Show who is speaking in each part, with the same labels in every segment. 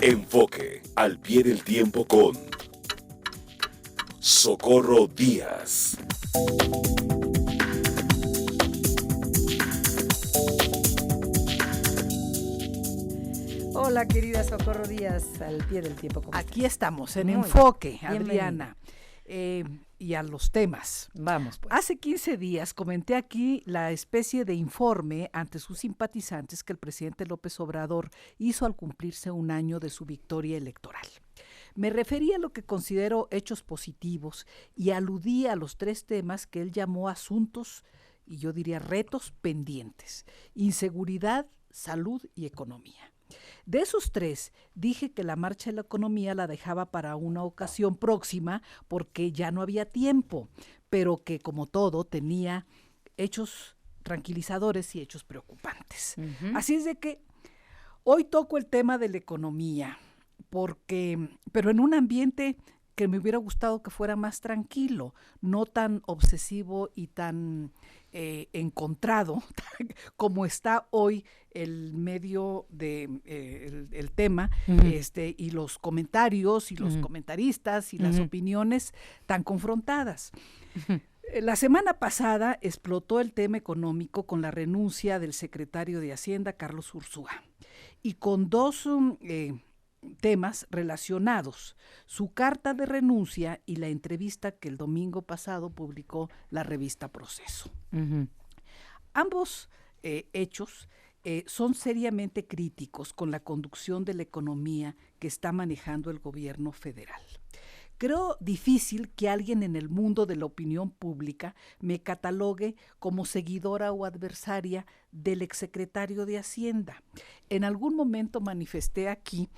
Speaker 1: Enfoque al pie del tiempo con Socorro Díaz.
Speaker 2: Hola, querida Socorro Díaz, al pie del tiempo.
Speaker 3: Aquí estamos, en
Speaker 2: Muy
Speaker 3: Enfoque,
Speaker 2: bienvenida.
Speaker 3: Adriana, y a los temas.
Speaker 2: Vamos, pues.
Speaker 3: Hace 15 días comenté aquí la especie de informe ante sus simpatizantes que el presidente López Obrador hizo al cumplirse un año de su victoria electoral. Me refería a lo que considero hechos positivos y aludí a los 3 temas que él llamó asuntos, y yo diría retos pendientes: inseguridad, salud y economía. De esos 3, dije que la marcha de la economía la dejaba para una ocasión próxima porque ya no había tiempo, pero que, como todo, tenía hechos tranquilizadores y hechos preocupantes. Así es de que hoy toco el tema de la economía, pero en un ambiente que me hubiera gustado que fuera más tranquilo, no tan obsesivo y tan encontrado como está hoy el medio de el tema, y los comentarios y los comentaristas y las opiniones tan confrontadas. La semana pasada explotó el tema económico con la renuncia del secretario de Hacienda, Carlos Ursúa, y con 2 temas relacionados: su carta de renuncia y la entrevista que el domingo pasado publicó la revista Proceso. Ambos hechos son seriamente críticos con la conducción de la economía que está manejando el gobierno federal. Creo difícil que alguien en el mundo de la opinión pública me catalogue como seguidora o adversaria del exsecretario de Hacienda. En algún momento manifesté aquí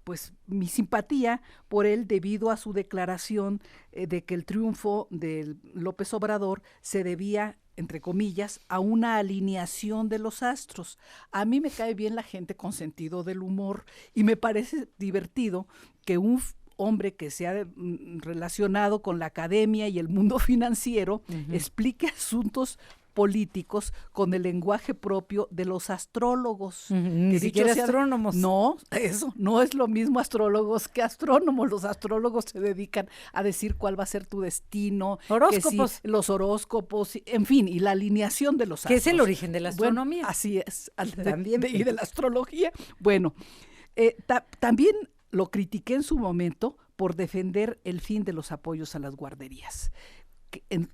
Speaker 3: pues mi simpatía por él debido a su declaración de que el triunfo de López Obrador se debía, entre comillas, a una alineación de los astros. A mí me cae bien la gente con sentido del humor y me parece divertido que un hombre que se ha relacionado con la academia y el mundo financiero explique asuntos políticos con el lenguaje propio de los astrólogos.
Speaker 2: Ni siquiera astrónomos.
Speaker 3: No, eso no es lo mismo astrólogos que astrónomos. Los astrólogos se dedican a decir cuál va a ser tu destino,
Speaker 2: horóscopos,
Speaker 3: si, los horóscopos, en fin, y la alineación de los astros.
Speaker 2: Que es el origen de la astronomía.
Speaker 3: Bueno, así es,
Speaker 2: también
Speaker 3: y de la astrología. Bueno, también lo critiqué en su momento por defender el fin de los apoyos a las guarderías,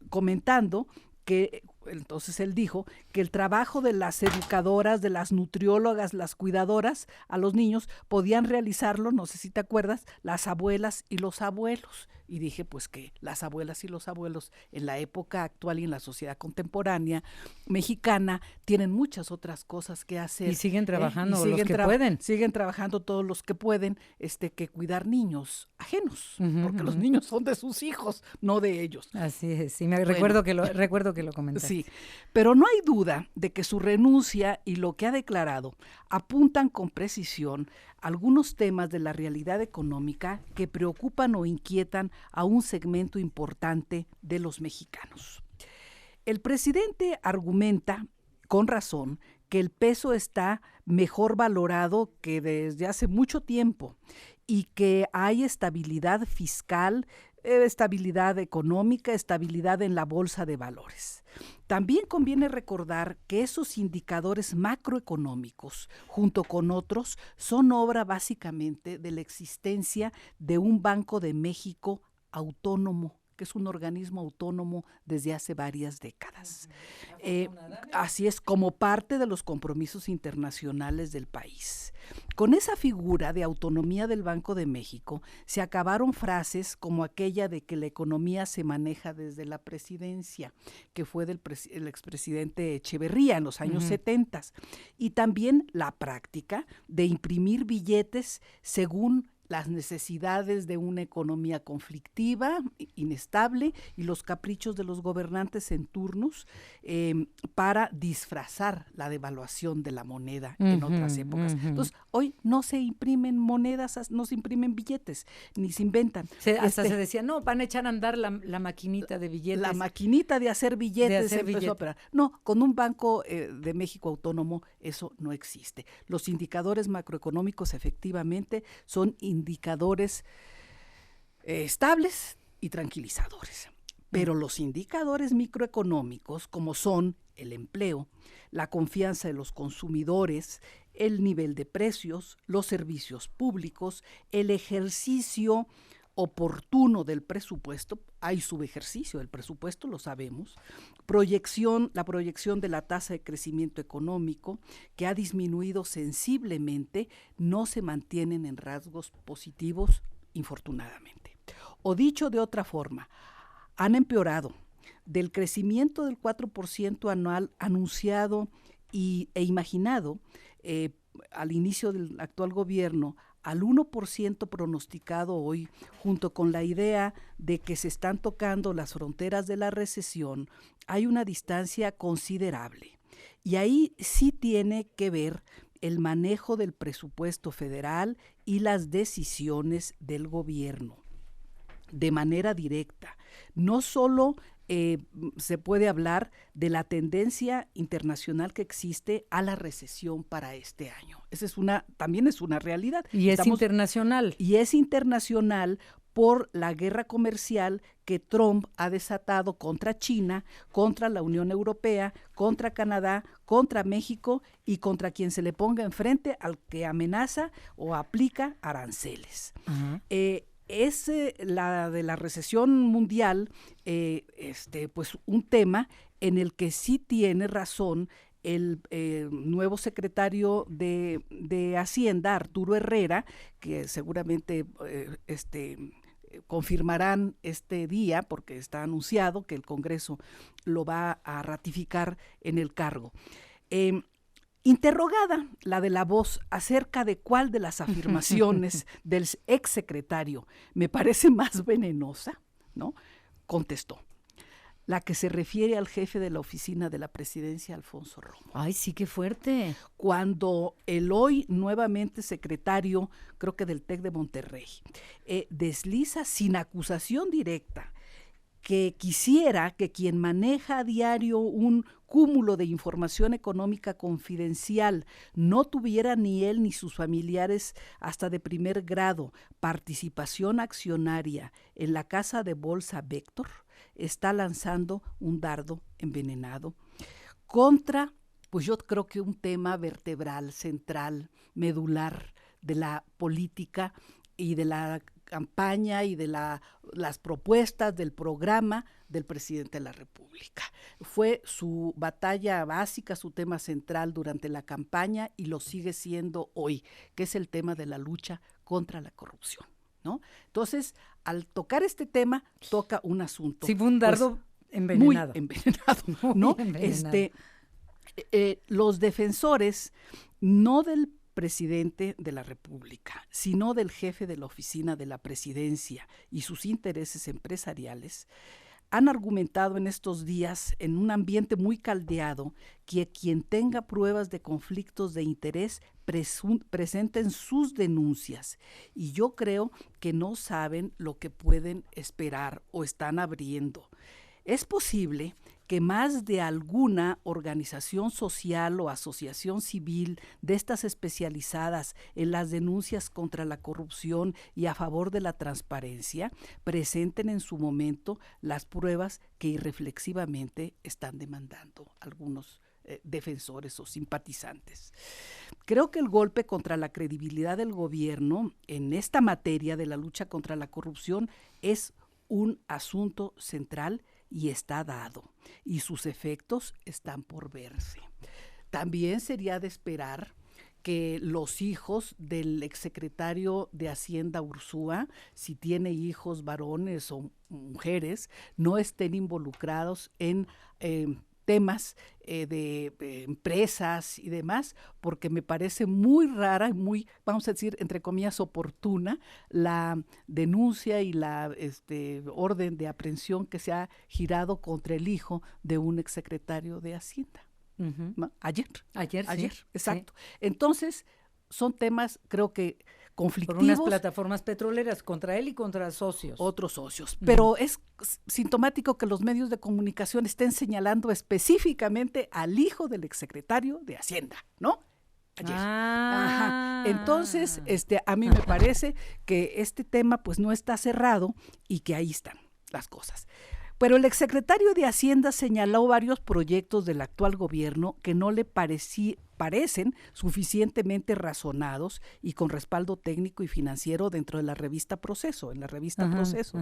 Speaker 3: comentando que entonces él dijo que el trabajo de las educadoras, de las nutriólogas, las cuidadoras a los niños podían realizarlo, no sé si te acuerdas, las abuelas y los abuelos. Y dije pues que las abuelas y los abuelos en la época actual y en la sociedad contemporánea mexicana tienen muchas otras cosas que hacer.
Speaker 2: Y siguen trabajando los que pueden.
Speaker 3: Siguen trabajando todos los que pueden, que cuidar niños ajenos, porque los niños son de sus hijos, no de ellos.
Speaker 2: Así es, sí, recuerdo que lo comentaste.
Speaker 3: Sí, pero no hay duda de que su renuncia y lo que ha declarado apuntan con precisión algunos temas de la realidad económica que preocupan o inquietan a un segmento importante de los mexicanos. El presidente argumenta, con razón, que el peso está mejor valorado que desde hace mucho tiempo y que hay estabilidad fiscal, estabilidad económica, estabilidad en la bolsa de valores. También conviene recordar que esos indicadores macroeconómicos, junto con otros, son obra básicamente de la existencia de un Banco de México autónomo, que es un organismo autónomo desde hace varias décadas. Así es, como parte de los compromisos internacionales del país. Con esa figura de autonomía del Banco de México, se acabaron frases como aquella de que la economía se maneja desde la presidencia, que fue del el expresidente Echeverría en los años 70, y también la práctica de imprimir billetes según las necesidades de una economía conflictiva, inestable, y los caprichos de los gobernantes en turnos para disfrazar la devaluación de la moneda en otras épocas. Entonces, hoy no se imprimen monedas, no se imprimen billetes, ni se inventan.
Speaker 2: Hasta se decía, no, van a echar a andar la maquinita de billetes.
Speaker 3: La maquinita de hacer billetes empezó a operar. No, con un Banco de México autónomo eso no existe. Los indicadores macroeconómicos efectivamente son indicadores estables y tranquilizadores. Pero los indicadores microeconómicos, como son el empleo, la confianza de los consumidores, el nivel de precios, los servicios públicos, el ejercicio oportuno del presupuesto, hay subejercicio del presupuesto, lo sabemos, la proyección de la tasa de crecimiento económico, que ha disminuido sensiblemente, no se mantienen en rasgos positivos, infortunadamente. O dicho de otra forma, han empeorado. Del crecimiento del 4% anual anunciado e imaginado al inicio del actual gobierno, al 1% pronosticado hoy, junto con la idea de que se están tocando las fronteras de la recesión, hay una distancia considerable. Y ahí sí tiene que ver el manejo del presupuesto federal y las decisiones del gobierno de manera directa. No solo se puede hablar de la tendencia internacional que existe a la recesión para este año. También es una realidad.
Speaker 2: Y es internacional.
Speaker 3: Y es internacional por la guerra comercial que Trump ha desatado contra China, contra la Unión Europea, contra Canadá, contra México y contra quien se le ponga enfrente al que amenaza o aplica aranceles. Uh-huh. Es la de la recesión mundial, pues un tema en el que sí tiene razón el nuevo secretario de Hacienda, Arturo Herrera, que seguramente confirmarán este día, porque está anunciado que el Congreso lo va a ratificar en el cargo. Interrogada la de La Voz acerca de cuál de las afirmaciones del exsecretario me parece más venenosa, ¿no? Contestó: la que se refiere al jefe de la oficina de la presidencia, Alfonso Romo.
Speaker 2: ¡Ay, sí, qué fuerte!
Speaker 3: Cuando el hoy nuevamente secretario, creo que del TEC de Monterrey, desliza sin acusación directa que quisiera que quien maneja a diario un cúmulo de información económica confidencial no tuviera ni él ni sus familiares hasta de primer grado participación accionaria en la casa de bolsa Vector, está lanzando un dardo envenenado contra, pues yo creo que un tema vertebral, central, medular de la política y de la campaña y de las propuestas del programa del presidente de la República. Fue su batalla básica, su tema central durante la campaña y lo sigue siendo hoy, que es el tema de la lucha contra la corrupción, ¿no? Entonces, al tocar este tema, toca un asunto.
Speaker 2: Sí, fue un dardo envenenado.
Speaker 3: Muy envenenado, ¿no? Muy envenenado. Los defensores, no del presidente de la República, sino del jefe de la oficina de la presidencia y sus intereses empresariales, han argumentado en estos días, en un ambiente muy caldeado, que quien tenga pruebas de conflictos de interés presenten sus denuncias. Y yo creo que no saben lo que pueden esperar o están abriendo. Es posible que más de alguna organización social o asociación civil de estas especializadas en las denuncias contra la corrupción y a favor de la transparencia presenten en su momento las pruebas que irreflexivamente están demandando algunos defensores o simpatizantes. Creo que el golpe contra la credibilidad del gobierno en esta materia de la lucha contra la corrupción es un asunto central y está dado, y sus efectos están por verse. También sería de esperar que los hijos del exsecretario de Hacienda Ursúa, si tiene hijos varones o mujeres, no estén involucrados en temas de empresas y demás, porque me parece muy rara y muy, vamos a decir, entre comillas, oportuna la denuncia y la orden de aprehensión que se ha girado contra el hijo de un exsecretario de Hacienda. ¿No? Ayer,
Speaker 2: sí,
Speaker 3: exacto. Sí. Entonces, son temas, creo que conflictivos.
Speaker 2: Por unas plataformas petroleras contra él y contra socios.
Speaker 3: Otros socios. Pero es sintomático que los medios de comunicación estén señalando específicamente al hijo del exsecretario de Hacienda, ¿no? Ayer. Ajá. Entonces, a mí me parece que este tema pues no está cerrado y que ahí están las cosas. Pero el exsecretario de Hacienda señaló varios proyectos del actual gobierno que no le parecen suficientemente razonados y con respaldo técnico y financiero dentro de la revista Proceso, en la revista Proceso.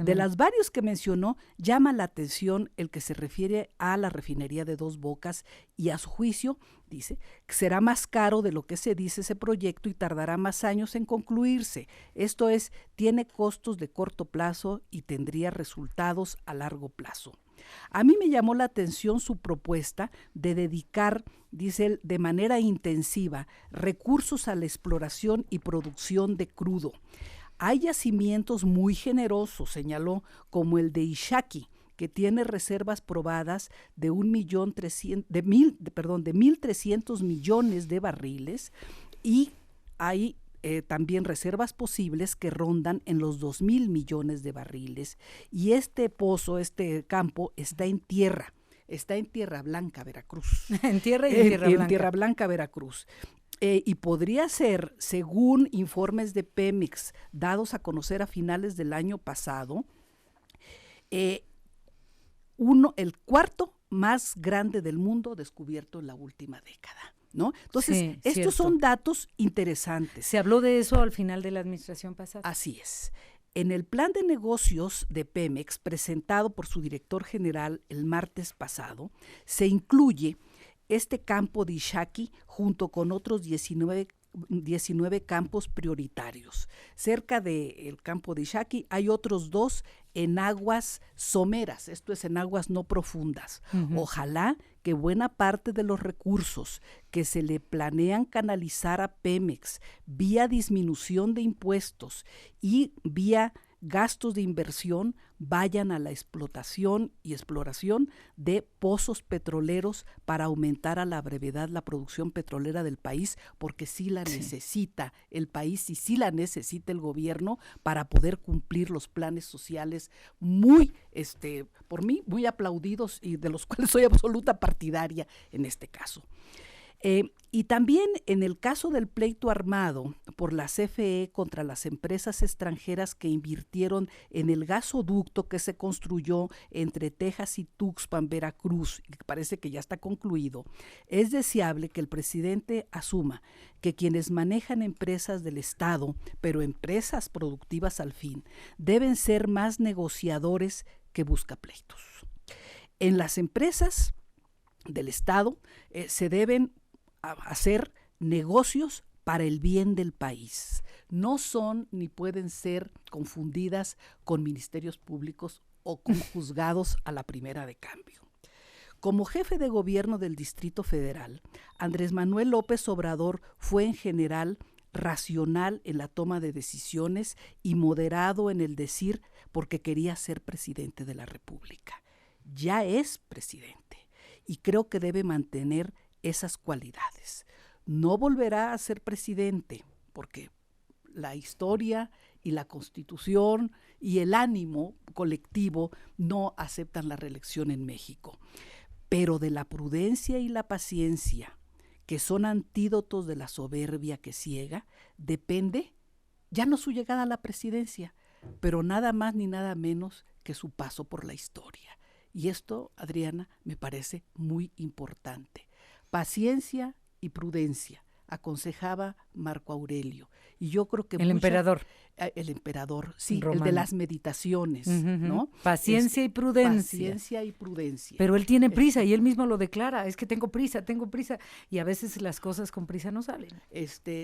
Speaker 3: De las varios que mencionó, llama la atención el que se refiere a la refinería de Dos Bocas y a su juicio, dice, que será más caro de lo que se dice ese proyecto y tardará más años en concluirse. Esto es, tiene costos de corto plazo y tendría resultados a largo plazo. A mí me llamó la atención su propuesta de dedicar, dice él, de manera intensiva recursos a la exploración y producción de crudo. Hay yacimientos muy generosos, señaló, como el de Ixaki, que tiene reservas probadas de 1.300 millones de barriles, y hay también reservas posibles que rondan en los 2.000 millones de barriles. Y este pozo, este campo, está en Tierra Blanca, Veracruz.
Speaker 2: En Tierra
Speaker 3: Blanca, Veracruz. Y podría ser, según informes de Pemex dados a conocer a finales del año pasado, el cuarto más grande del mundo descubierto en la última década, ¿no? Entonces,
Speaker 2: sí,
Speaker 3: estos son datos interesantes.
Speaker 2: Se habló de eso al final de la administración pasada.
Speaker 3: Así es. En el plan de negocios de Pemex, presentado por su director general el martes pasado, se incluye este campo de Ixaki junto con otros 19 campos prioritarios. Cerca del campo de Ixaki hay otros 2 en aguas someras, esto es en aguas no profundas. Ojalá que buena parte de los recursos que se le planean canalizar a Pemex vía disminución de impuestos y vía gastos de inversión vayan a la explotación y exploración de pozos petroleros para aumentar a la brevedad la producción petrolera del país, porque sí la necesita el país y sí la necesita el gobierno para poder cumplir los planes sociales muy, por mí, muy aplaudidos y de los cuales soy absoluta partidaria en este caso. Y también en el caso del pleito armado por la CFE contra las empresas extranjeras que invirtieron en el gasoducto que se construyó entre Texas y Tuxpan, Veracruz, y que parece que ya está concluido, es deseable que el presidente asuma que quienes manejan empresas del Estado, pero empresas productivas al fin, deben ser más negociadores que buscapleitos. En las empresas del Estado se deben hacer negocios para el bien del país. No son ni pueden ser confundidas con ministerios públicos o con juzgados a la primera de cambio. Como jefe de gobierno del Distrito Federal, Andrés Manuel López Obrador fue en general racional en la toma de decisiones y moderado en el decir porque quería ser presidente de la República. Ya es presidente y creo que debe mantener esas cualidades. No volverá a ser presidente porque la historia y la Constitución y el ánimo colectivo no aceptan la reelección en México. Pero de la prudencia y la paciencia, que son antídotos de la soberbia que ciega, depende ya no su llegada a la presidencia, pero nada más ni nada menos que su paso por la historia. Y esto, Adriana, me parece muy importante. Paciencia y prudencia. aconsejaba Marco Aurelio. Y yo creo que
Speaker 2: el emperador.
Speaker 3: El emperador, sí,
Speaker 2: Romano.
Speaker 3: el de las meditaciones, ¿no?
Speaker 2: Paciencia y prudencia.
Speaker 3: Paciencia y prudencia.
Speaker 2: Pero él tiene prisa y él mismo lo declara, es que tengo prisa, y a veces las cosas con prisa no salen.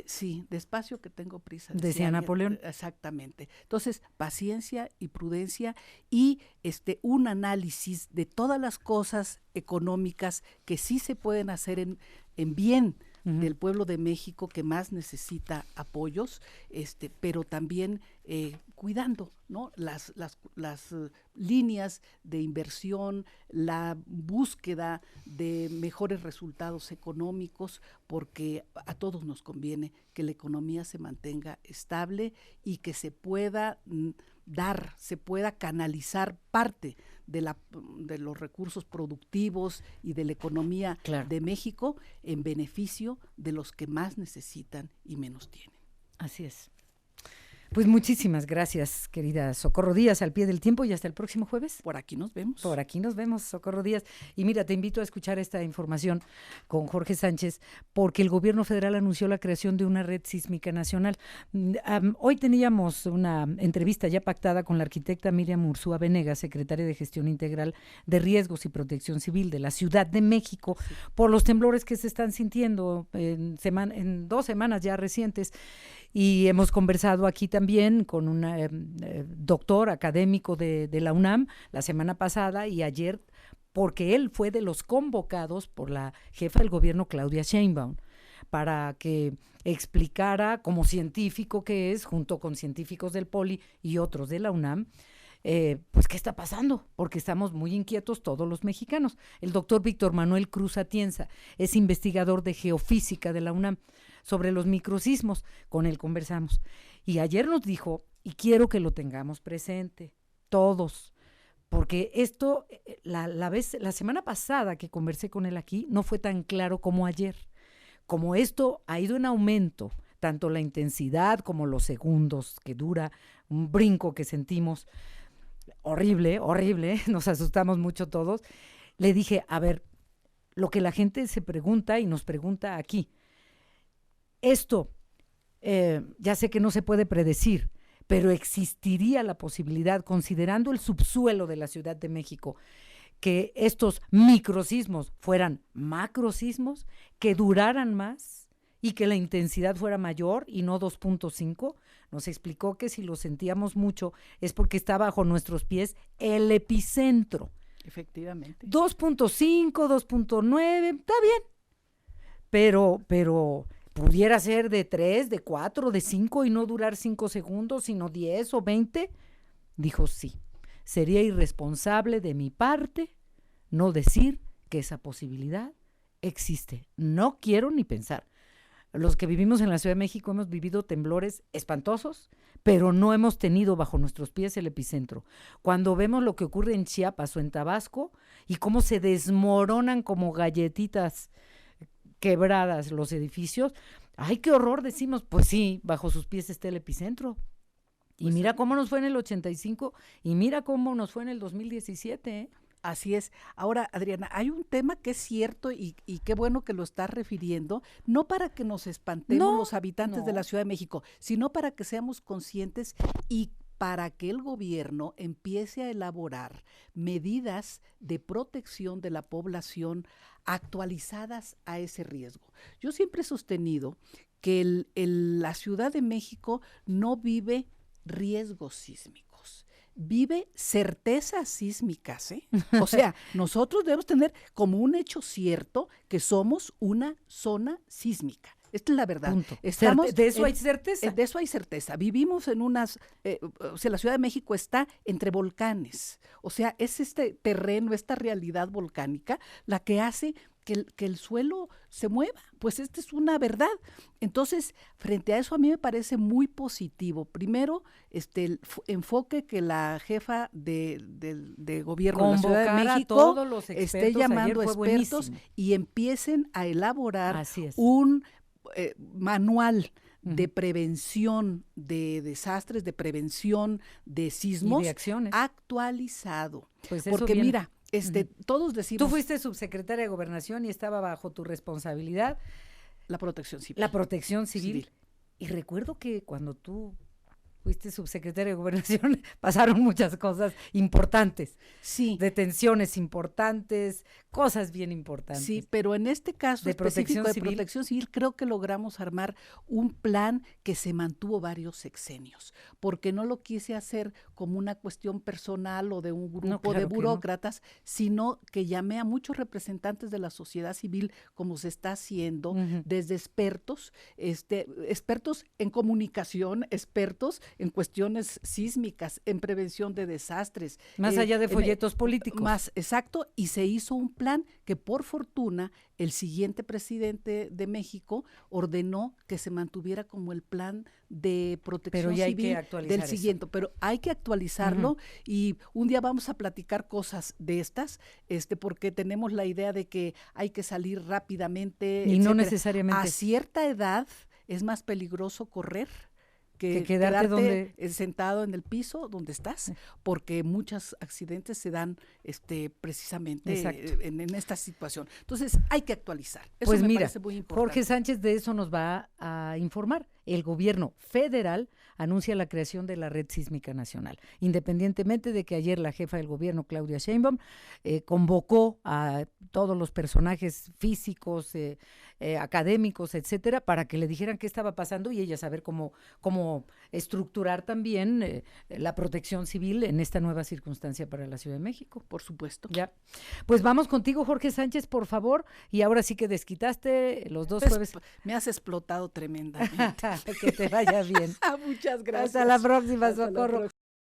Speaker 3: Sí, despacio que tengo prisa.
Speaker 2: Decía Napoleón.
Speaker 3: Exactamente. Entonces, paciencia y prudencia y un análisis de todas las cosas económicas que sí se pueden hacer en bien del pueblo de México que más necesita apoyos, pero también cuidando, ¿no? Las líneas de inversión, la búsqueda de mejores resultados económicos, porque a todos nos conviene que la economía se mantenga estable y que se pueda se pueda canalizar parte de los recursos productivos y de la economía de México en beneficio de los que más necesitan y menos tienen.
Speaker 2: Así es. Pues muchísimas gracias, querida Socorro Díaz, al pie del tiempo, y hasta el próximo jueves.
Speaker 3: Por aquí nos vemos.
Speaker 2: Por aquí nos vemos, Socorro Díaz. Y mira, te invito a escuchar esta información con Jorge Sánchez, porque el gobierno federal anunció la creación de una red sísmica nacional. Hoy teníamos una entrevista ya pactada con la arquitecta Miriam Ursúa Venegas, secretaria de Gestión Integral de Riesgos y Protección Civil de la Ciudad de México, por los temblores que se están sintiendo en 2 semanas ya recientes. Y hemos conversado aquí también con un doctor académico de la UNAM la semana pasada y ayer, porque él fue de los convocados por la jefa del gobierno, Claudia Sheinbaum, para que explicara, como científico que es, junto con científicos del Poli y otros de la UNAM, pues qué está pasando, porque estamos muy inquietos todos los mexicanos. El doctor Víctor Manuel Cruz Atienza es investigador de geofísica de la UNAM sobre los microsismos, con él conversamos. Y ayer nos dijo, y quiero que lo tengamos presente, todos, porque esto, la semana pasada que conversé con él aquí, no fue tan claro como ayer. Como esto ha ido en aumento, tanto la intensidad como los segundos que dura, un brinco que sentimos, horrible, nos asustamos mucho todos, le dije, a ver, lo que la gente se pregunta y nos pregunta aquí, esto, ya sé que no se puede predecir, pero existiría la posibilidad, considerando el subsuelo de la Ciudad de México, que estos microsismos fueran macrosismos, que duraran más y que la intensidad fuera mayor y no 2.5. Nos explicó que si lo sentíamos mucho es porque está bajo nuestros pies el epicentro.
Speaker 3: Efectivamente.
Speaker 2: 2.5, 2.9, está bien, pero pudiera ser de 3, de 4, de 5 y no durar 5 segundos, sino 10 o 20. Dijo sí, sería irresponsable de mi parte no decir que esa posibilidad existe. No quiero ni pensar. Los que vivimos en la Ciudad de México hemos vivido temblores espantosos, pero no hemos tenido bajo nuestros pies el epicentro. Cuando vemos lo que ocurre en Chiapas o en Tabasco y cómo se desmoronan como galletitas quebradas los edificios, ¡ay, qué horror! Decimos, pues sí, bajo sus pies está el epicentro. Y pues mira cómo nos fue en el 85 y mira cómo nos fue en el 2017, ¿eh?
Speaker 3: Así es. Ahora, Adriana, hay un tema que es cierto y qué bueno que lo estás refiriendo, no para que nos espantemos los habitantes de la Ciudad de México, sino para que seamos conscientes y para que el gobierno empiece a elaborar medidas de protección de la población actualizadas a ese riesgo. Yo siempre he sostenido que la Ciudad de México no vive riesgos sísmicos, vive certezas sísmicas, ¿eh? O sea, nosotros debemos tener como un hecho cierto que somos una zona sísmica. Esta es la verdad.
Speaker 2: De eso hay certeza.
Speaker 3: De eso hay certeza. Vivimos en unas, o sea, la Ciudad de México está entre volcanes. O sea, es este terreno, esta realidad volcánica, la que hace que el suelo se mueva. Pues esta es una verdad. Entonces, frente a eso a mí me parece muy positivo. Primero, el enfoque que la jefa de gobierno de la Ciudad de México esté llamando a expertos y empiecen a elaborar un manual de prevención de desastres, de prevención de sismos
Speaker 2: y de acciones
Speaker 3: actualizado.
Speaker 2: Pues
Speaker 3: porque mira, todos decimos...
Speaker 2: Tú fuiste subsecretaria de Gobernación y estaba bajo tu responsabilidad
Speaker 3: La protección civil.
Speaker 2: La protección civil. Y recuerdo que cuando tú fuiste subsecretaria de Gobernación, pasaron muchas cosas importantes.
Speaker 3: Sí.
Speaker 2: Detenciones importantes, cosas bien importantes.
Speaker 3: Sí, pero en este caso
Speaker 2: de
Speaker 3: específico
Speaker 2: protección
Speaker 3: de protección civil, creo que logramos armar un plan que se mantuvo varios sexenios, porque no lo quise hacer como una cuestión personal o de un grupo de burócratas, sino que llamé a muchos representantes de la sociedad civil, como se está haciendo, desde expertos, expertos en comunicación, expertos en cuestiones sísmicas, en prevención de desastres.
Speaker 2: Más allá de folletos políticos.
Speaker 3: Más, exacto, y se hizo un plan que por fortuna el siguiente presidente de México ordenó que se mantuviera como el plan de protección civil del siguiente, pero hay que actualizarlo y un día vamos a platicar cosas de estas, porque tenemos la idea de que hay que salir rápidamente,
Speaker 2: y no necesariamente.
Speaker 3: A cierta edad es más peligroso correr que
Speaker 2: quedarte
Speaker 3: sentado en el piso donde estás, porque muchos accidentes se dan precisamente en esta situación. Entonces, hay que actualizar. Eso
Speaker 2: pues
Speaker 3: me parece muy importante.
Speaker 2: Jorge Sánchez de eso nos va a informar. El gobierno federal anuncia la creación de la Red Sísmica Nacional, independientemente de que ayer la jefa del gobierno, Claudia Sheinbaum, convocó a todos los personajes físicos, académicos, etcétera, para que le dijeran qué estaba pasando y ella saber cómo estructurar también la protección civil en esta nueva circunstancia para la Ciudad de México.
Speaker 3: Por supuesto.
Speaker 2: Ya. Pues vamos contigo, Jorge Sánchez, por favor, y ahora sí que desquitaste los dos jueves.
Speaker 3: Me has explotado tremendamente.
Speaker 2: Que te vaya bien.
Speaker 3: Muchas gracias.
Speaker 2: Hasta la próxima, Socorro.